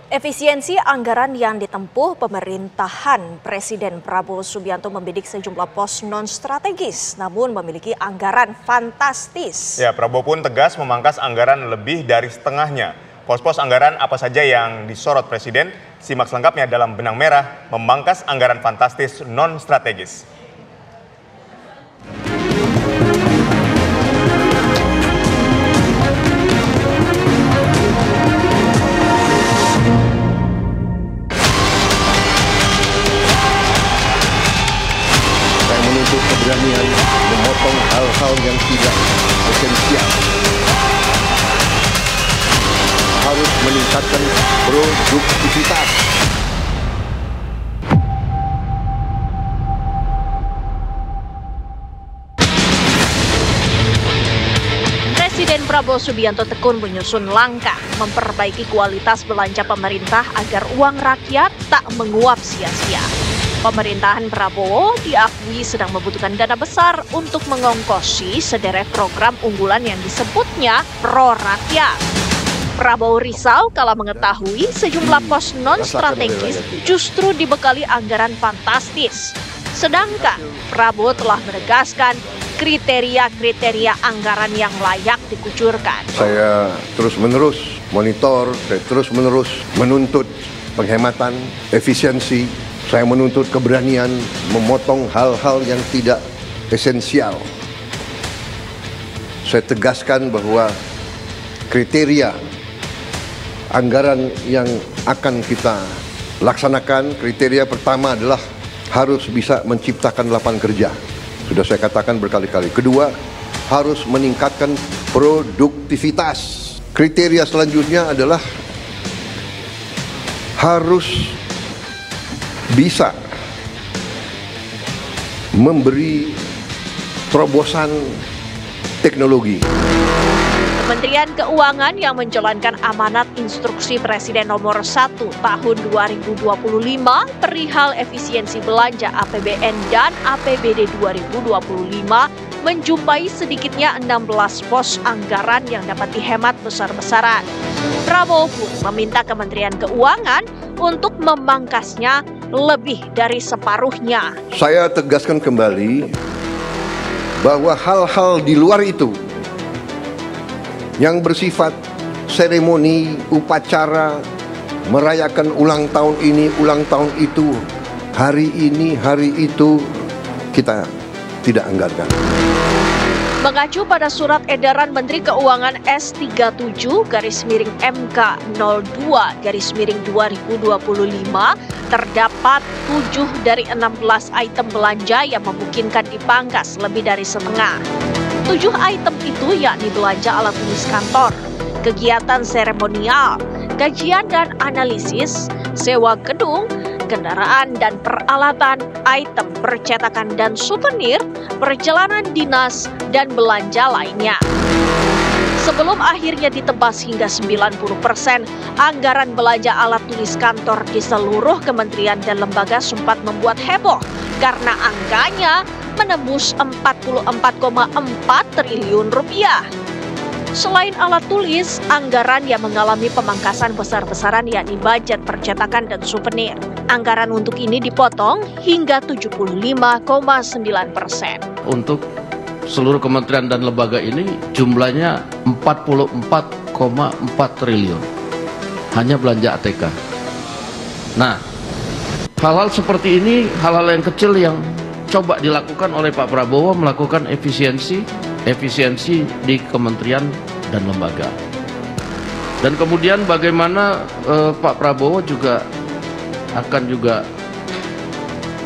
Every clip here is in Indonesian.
Efisiensi anggaran yang ditempuh pemerintahan Presiden Prabowo Subianto membidik sejumlah pos non-strategis, namun memiliki anggaran fantastis. Ya, Prabowo pun tegas memangkas anggaran lebih dari setengahnya. Pos-pos anggaran apa saja yang disorot Presiden? Simak selengkapnya dalam Benang Merah Memangkas Anggaran Fantastis Non-Strategis. Menuntut keberanian memotong hal-hal yang tidak esensial. Harus meningkatkan produktivitas. Presiden Prabowo Subianto tekun menyusun langkah memperbaiki kualitas belanja pemerintah agar uang rakyat tak menguap sia-sia. Pemerintahan Prabowo diakui sedang membutuhkan dana besar untuk mengongkosi sederet program unggulan yang disebutnya pro rakyat. Prabowo risau kala mengetahui sejumlah pos non-strategis justru dibekali anggaran fantastis. Sedangkan Prabowo telah menegaskan kriteria-kriteria anggaran yang layak dikucurkan. Saya terus-menerus monitor, saya terus-menerus menuntut penghematan, efisiensi. Saya menuntut keberanian memotong hal-hal yang tidak esensial. Saya tegaskan bahwa kriteria anggaran yang akan kita laksanakan, kriteria pertama adalah harus bisa menciptakan lapangan kerja. Sudah saya katakan berkali-kali. Kedua, harus meningkatkan produktivitas. Kriteria selanjutnya adalah harus bisa memberi terobosan teknologi. Kementerian Keuangan yang menjalankan amanat instruksi Presiden nomor 1 tahun 2025 perihal efisiensi belanja APBN dan APBD 2025 menjumpai sedikitnya 16 pos anggaran yang dapat dihemat besar-besaran. Prabowo pun meminta Kementerian Keuangan untuk memangkasnya lebih dari separuhnya. Saya tegaskan kembali bahwa hal-hal di luar itu yang bersifat seremoni, upacara, merayakan ulang tahun ini, ulang tahun itu, hari ini, hari itu, kita tidak anggarkan. Mengacu pada surat edaran Menteri Keuangan S37-MK02-2025, terdapat 7 dari 16 item belanja yang memungkinkan dipangkas lebih dari setengah. 7 item itu yakni belanja alat tulis kantor, kegiatan seremonial, kajian dan analisis, sewa gedung, kendaraan dan peralatan, item percetakan dan souvenir, perjalanan dinas, dan belanja lainnya. Sebelum akhirnya ditebas hingga 90%, anggaran belanja alat tulis kantor di seluruh kementerian dan lembaga sempat membuat heboh karena angkanya menembus 44,4 triliun rupiah. Selain alat tulis, anggaran yang mengalami pemangkasan besar-besaran yakni budget percetakan dan souvenir. Anggaran untuk ini dipotong hingga 75,9%. Untuk seluruh kementerian dan lembaga ini jumlahnya 44,4 triliun. Hanya belanja ATK. Nah, hal-hal seperti ini, hal-hal yang kecil yang coba dilakukan oleh Pak Prabowo, melakukan efisiensi di kementerian dan lembaga. Dan kemudian bagaimana Pak Prabowo juga akan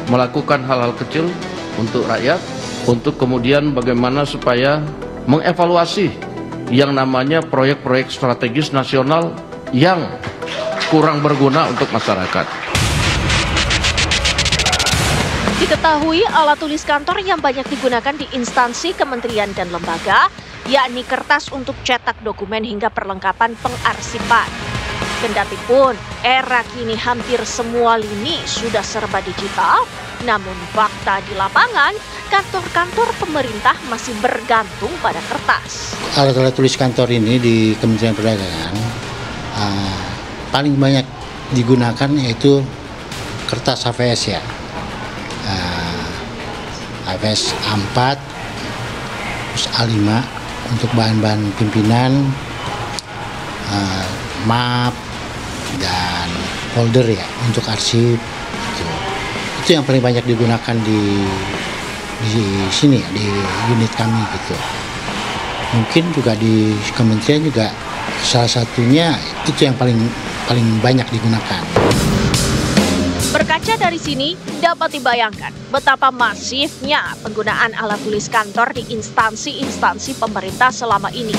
melakukan hal-hal kecil untuk rakyat, untuk kemudian bagaimana supaya mengevaluasi yang namanya proyek-proyek strategis nasional yang kurang berguna untuk masyarakat. Diketahui alat tulis kantor yang banyak digunakan di instansi kementerian dan lembaga, yakni kertas untuk cetak dokumen hingga perlengkapan pengarsipan. Kendatipun era kini hampir semua lini sudah serba digital, namun fakta di lapangan, kantor-kantor pemerintah masih bergantung pada kertas. Alat-alat tulis kantor ini di Kementerian Perdagangan paling banyak digunakan yaitu kertas HVS ya, HVS A4 terus A5 untuk bahan-bahan pimpinan, map dan folder ya untuk arsip gitu. Itu yang paling banyak digunakan di sini ya, di unit kami gitu. Mungkin juga di kementerian juga salah satunya itu yang paling banyak digunakan. Berkaca dari sini, dapat dibayangkan betapa masifnya penggunaan alat tulis kantor di instansi-instansi pemerintah selama ini.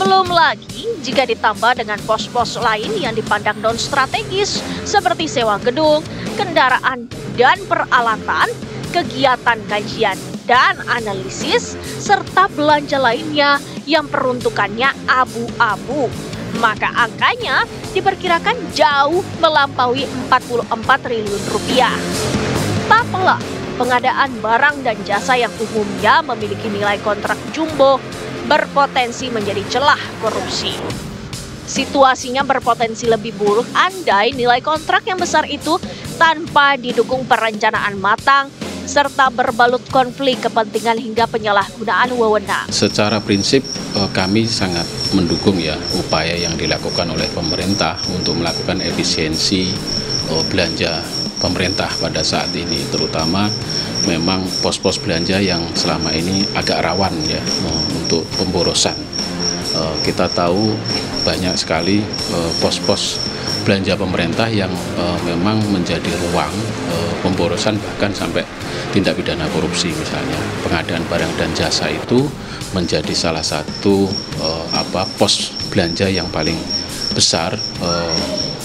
Belum lagi jika ditambah dengan pos-pos lain yang dipandang non-strategis seperti sewa gedung, kendaraan dan peralatan, kegiatan kajian dan analisis, serta belanja lainnya yang peruntukannya abu-abu. Maka angkanya diperkirakan jauh melampaui 44 triliun rupiah. Tak pelak, pengadaan barang dan jasa yang umumnya memiliki nilai kontrak jumbo berpotensi menjadi celah korupsi. Situasinya berpotensi lebih buruk andai nilai kontrak yang besar itu tanpa didukung perencanaan matang serta berbalut konflik kepentingan hingga penyalahgunaan wewenang. Secara prinsip kami sangat mendukung ya upaya yang dilakukan oleh pemerintah untuk melakukan efisiensi belanja pemerintah pada saat ini, terutama memang pos-pos belanja yang selama ini agak rawan ya untuk pemborosan. Kita tahu banyak sekali pos-pos belanja pemerintah yang memang menjadi ruang pemborosan, bahkan sampai tindak pidana korupsi. Misalnya pengadaan barang dan jasa itu menjadi salah satu pos belanja yang paling besar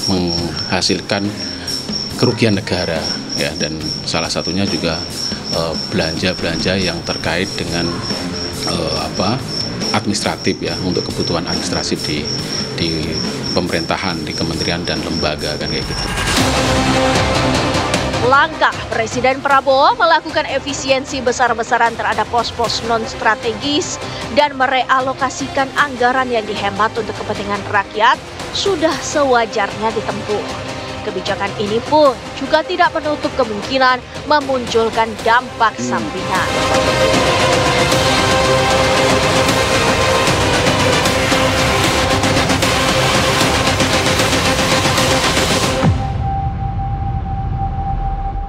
menghasilkan kerugian negara ya, dan salah satunya juga belanja-belanja yang terkait dengan administratif ya, untuk kebutuhan administratif di pemerintahan, di kementerian dan lembaga kan kayak gitu. Langkah Presiden Prabowo melakukan efisiensi besar-besaran terhadap pos-pos non-strategis dan merealokasikan anggaran yang dihemat untuk kepentingan rakyat sudah sewajarnya ditempuh. Kebijakan ini pun juga tidak menutup kemungkinan memunculkan dampak sampingan.